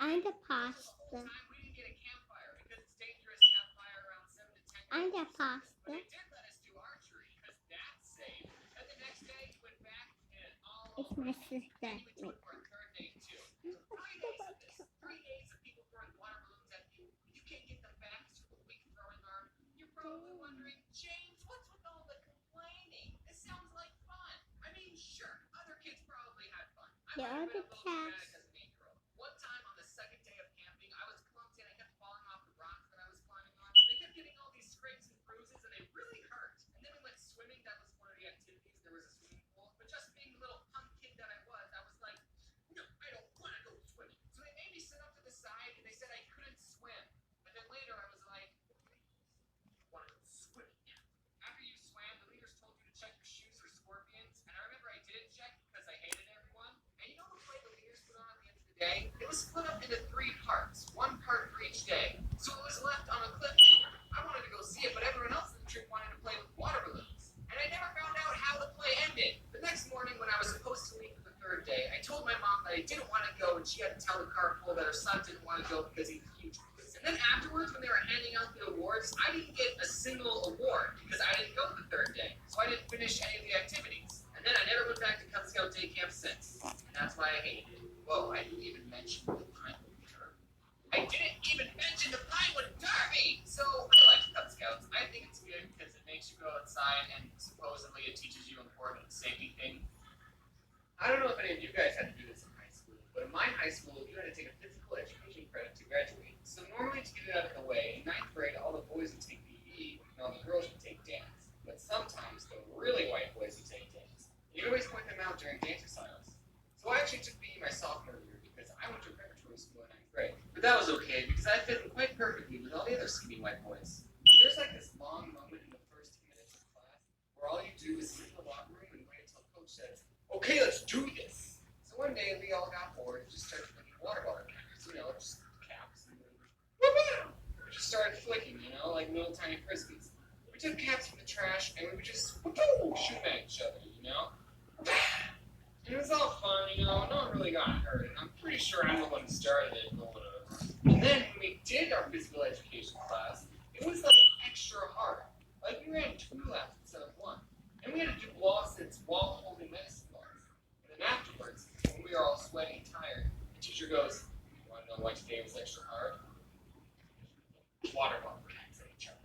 And the pasta. And the pasta. It's my sister. The other cats. It was split up into three parts, one part for each day. So it was left on a cliffhanger. I wanted to go see it, but everyone else in the trip wanted to play with water balloons. And I never found out how the play ended. The next morning, when I was supposed to leave for the third day, I told my mom that I didn't want to go, and she had to tell the car full that her son didn't want to go because he was huge. And then afterwards, when they were handing out the awards, I didn't get a single award because I didn't go the third day. So I didn't finish any of the activities. And then I never went back to Cub Scout day camp since. And that's why I hated it. Whoa, I didn't even mention the Pinewood Derby. I didn't even mention the Pinewood Derby! So, I like Cub Scouts. I think it's good because it makes you go outside and supposedly it teaches you important safety things. I don't know if any of you guys had to do this in high school, but in my high school, you had to take a physical education credit to graduate. So normally to get it out of the way, in 9th grade, all the boys would take PE and all the girls would take dance. But sometimes the really white boys would take dance. You'd always point them out during dance recitals. So I actually took PE my sophomore year because I went to a preparatory school in 9th grade. But that was okay because I fit in quite perfectly with all the other skinny white boys. There's like this long moment in the first 2 minutes of class where all you do is sit in the locker room and wait until coach says, "Okay, let's do this." So one day we all got bored and just started flicking water bottle caps, just caps and we just started flicking, like little tiny frisbees. We took caps from the trash and we would just shoot them at each other. And it was all fun, no one really got hurt, and I'm pretty sure I'm the one who started it, but whatever. And then when we did our physical education class, it was like extra hard. Like we ran 2 laps instead of 1. And we had to do wall sits while holding medicine balls. And then afterwards, when we were all sweaty and tired, the teacher goes, "You want to know why today was extra hard?" Water bottle caps at each other.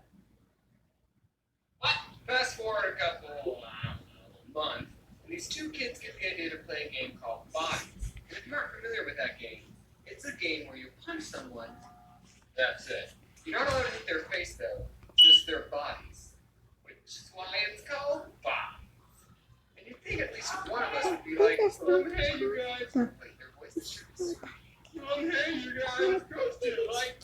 But fast forward a couple, month, and these 2 kids get the idea to play a game called Bodies. And if you aren't familiar with that game, it's a game where you punch someone. That's it. You're not allowed to hit their face though, just their bodies, which is why it's called Bodies. And you'd think at least one of us would be like, "Hey, you guys." Wait, their voices should be sweet. "Hey, you guys, Coach didn't like